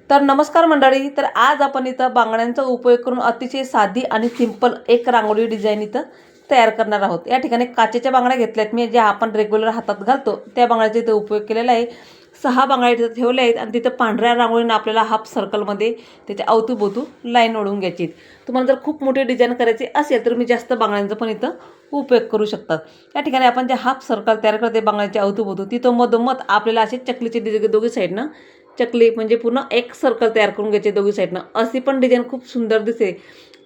तर नमस्कार मंडळी. तर आज आपण इथं बांगड्यांचा उपयोग करून अतिशय साधी आणि सिंपल एक रांगोळी डिझाईन इथं तयार करणार आहोत. या ठिकाणी काचेच्या बांगड्या घेतल्यात मी, ज्या आपण रेग्युलर हातात घालतो त्या बांगड्याचा इथं उपयोग केलेला आहे. 6 बांगड्या इथं ठेवल्या आहेत आणि तिथं पांढऱ्या रांगोळीनं आपल्याला हाफ सर्कलमध्ये त्याच्या अवतीभोवती लाईन ओढून घ्यायची. तुम्हाला जर खूप मोठी डिझाईन करायची असेल तर मी जास्त बांगड्यांचा पण इथं उपयोग करू शकतात. या ठिकाणी आपण जे हाफ सर्कल तयार करते बांगड्याच्या अवतीभोवती, तिथं मधोमध आपल्याला असे चकलीचे दोघी साईडनं चकली म्हणजे पूर्ण एक सर्कल तयार करून घ्यायचे दोघी साईडनं. अशी पण डिझाईन खूप सुंदर दिसते.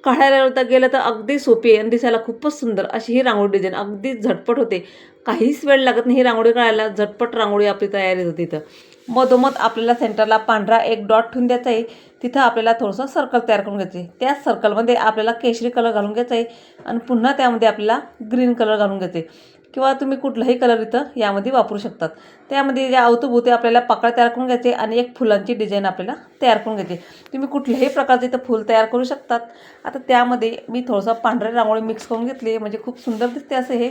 काढायला गेलं तर अगदी सोपी आहे आणि दिसायला खूपच सुंदर अशी ही रांगोळी डिझाईन अगदी झटपट होते. काहीच वेळ लागत नाही ही रांगोळी काढायला. झटपट रांगोळी आपली तयारी होते. इथं मधोमध आपल्याला सेंटरला पांढरा एक डॉट ठेवून द्यायचा आहे. तिथं आपल्याला थोडंसं सर्कल तयार करून घ्यायचं आहे. त्याच सर्कलमध्ये आपल्याला केशरी कलर घालून घ्यायचा आहे आणि पुन्हा त्यामध्ये आपल्याला ग्रीन कलर घालून घ्यायचा आहे किंवा तुम्ही कुठलाही कलर इथं यामध्ये वापरू शकतात. त्यामध्ये ज्या अवतीभोवती आपल्याला पाकळ्या तयार करून घ्यायचे आणि एक फुलांची डिझाईन आपल्याला तयार करून घ्यायची. तुम्ही कुठल्याही प्रकारचं इथं फूल तयार करू शकतात. आता त्यामध्ये मी थोडंसं पांढऱ्या रांगोळी मिक्स करून घेतली म्हणजे खूप सुंदर दिसते असं हे.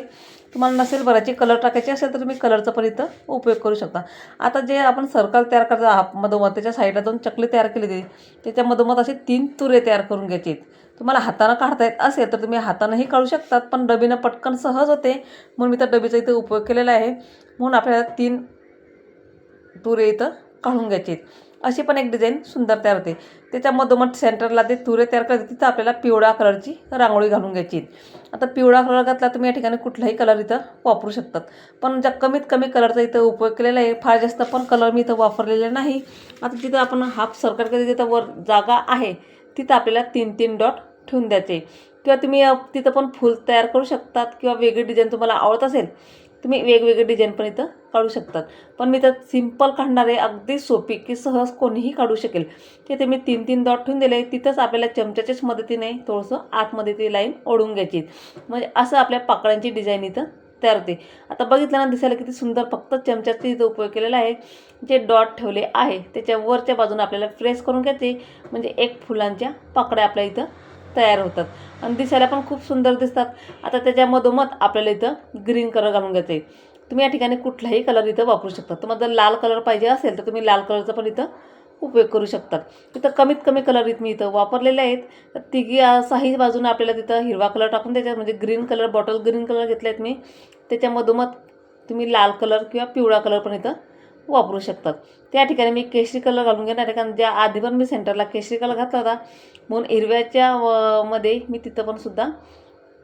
तुम्हाला नसेल बऱ्याचे कलर टाकायचे असेल तर तुम्ही कलरचा पण इथं उपयोग करू शकता. आता जे आपण सर्कल तयार करतो मधोमध त्याच्या साईडला 2 चकली तयार केली होती, त्याच्या मधोमध असे 3 तुरे तयार करून घ्यायचे. तुम्हाला हातानं काढता येत असेल तर तुम्ही हातानंही काढू शकतात, पण डबीनं पटकन सहज होते म्हणून मी त्या डबीचा इथं उपयोग केलेला आहे. म्हणून आपल्याला 3 तुरे इथं काढून घ्यायचे. अशी पण एक डिझाईन सुंदर तयार होते. त्याच्या मधोमध सेंटरला ते तुरे तयार करायचे, तिथं आपल्याला पिवळ्या कलरची रांगोळी घालून घ्यायची. आता पिवळा कलर घातला तुम्ही या ठिकाणी कुठलाही कलर इथं वापरू शकतात, पण ज्या कमीत कमी कलरचा इथं उपयोग केलेला आहे. फार जास्त पण कलर मी इथं वापरलेले नाही. आता जिथं आपण हाफ सर्कल केली जिथं वर जागा आहे तिथं आपल्याला 3-3 डॉट ठेवून द्यायचे किंवा तुम्ही तिथं पण फूल तयार करू शकतात किंवा वेगळी डिझाईन तुम्हाला आवडत असेल तुम्ही वेगवेगळे डिझाईन पण इथं काढू शकतात. पण मी तर सिंपल काढणार आहे, अगदी सोपी की सहज कोणीही काढू शकेल. तिथे मी 3-3 डॉट ठेवून दिले. तिथंच आपल्याला चमच्याच्याच मदतीने थोडंसं आतमध्ये ती लाईन ओढून घ्यायची म्हणजे असं आपल्या पाकळ्यांची डिझाईन इथं तयार होते. आता बघितलं ना दिसायला किती सुंदर. फक्त चमच्याचा इथं उपयोग केलेला आहे. जे डॉट ठेवले आहे त्याच्या वरच्या बाजूने आपल्याला प्रेस करून घ्यायचे म्हणजे एक फुलांच्या पाकळ्या आपल्या इथं तयार होतात आणि दिसायला पण खूप सुंदर दिसतात. आता त्याच्या मधोमध आपल्याला इथं ग्रीन कलर घालून घ्यायचं आहे. तुम्ही या ठिकाणी कुठलाही कलर इथं वापरू शकता. तुम्हाला जर लाल कलर पाहिजे असेल तर तुम्ही लाल कलरचा पण इथं उपयोग करू शकतात. तिथं कमीत कमी कलर मी इथं वापरलेले आहेत. तर तिघी 6ही बाजूने आपल्याला तिथं हिरवा कलर टाकून द्यायचा म्हणजे green colour bottle green colour घेतले आहेत मी. त्याच्या मधोमध तुम्ही लाल कलर किंवा पिवळा कलर पण इथं वापरू शकतात. त्या ठिकाणी मी केशरी कलर घालून घेणार आहे कारण ज्या आधी पण मी सेंटरला केशरी कलर घातला होता म्हणून हिरव्याच्या मध्ये मी तिथं पण सुद्धा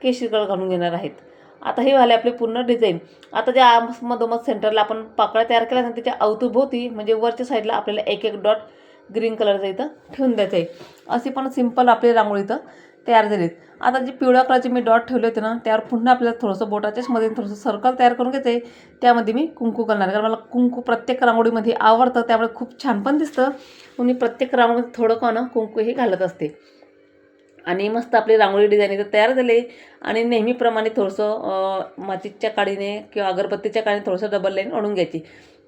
केशरी कलर घालून घेणार आहेत. आता हे झाले आपले पूर्ण डिझाईन. आता ज्या मधोमध सेंटरला आपण पाकळ्या तयार केल्या त्याच्या अवतीभोवती म्हणजे वरच्या साईडला आपल्याला एक एक डॉट ग्रीन कलरचा इथं ठेवून द्यायचं आहे. अशी पण सिंपल आपली रांगोळी इथं तयार झालीत. आता जी पिवळ्या कलरचे मी डॉट ठेवले होते ना त्यावर पुन्हा आपल्याला थोडंसं बोटाच्याच मध्ये थोडंसं सर्कल तयार करून घ्यायचं आहे. त्यामध्ये मी कुंकू करणार कारण मला कुंकू प्रत्येक रांगोळीमध्ये आवडतं, त्यामुळे खूप छान पण दिसतं म्हणून मी प्रत्येक रांगोळीमध्ये थोडं का ना कुंकूही घालत असते. आणि मस्त आपली रांगोळी डिझाईन इथं तयार झाले आणि नेहमीप्रमाणे थोडंसं माचीच्या काडीने किंवा अगरबत्तीच्या काडीने थोडंसं डबल लाईन ओढून घ्यायची.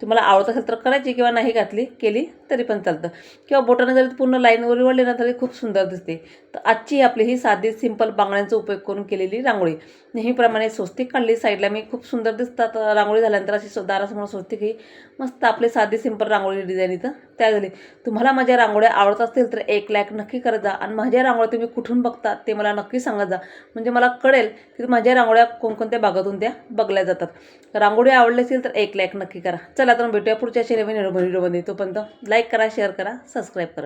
तुम्हाला आवडत असेल तर करायची किंवा नाही केली तरी पण चालतं किंवा बोटाने जरी पूर्ण लाईनवर ओढली ना तरी खूप सुंदर दिसते. तर आजची आपली ही साधी सिंपल बांगड्यांचा उपयोग करून केलेली रांगोळी नेहमीप्रमाणे स्वस्तिक काढली. साईडला मी खूप सुंदर दिसतात रांगोळी झाल्यानंतर अशी दारासमोर स्वस्तिक ही मस्त आपली साधी सिंपल रांगोळी डिझाईन इथं तयार झाली. तुम्हाला माझ्या रांगोळ्या आवडत असतील तर एक लाईक नक्की करत जा आणि माझ्या रांगोळ्या तुम्ही कुठून बघता ते मला नक्की सांगत जा म्हणजे मला कळेल की माझ्या रांगोळ्या कोणकोणत्या भागातून त्या बघल्या जातात. रांगोळी आवडली असेल तर एक लाईक नक्की करा. चला तर भेटूया पुढच्या नवीन व्हिडिओमध्ये. तोपर्यंत लाईक करा, शेअर करा, सबस्क्राईब करा.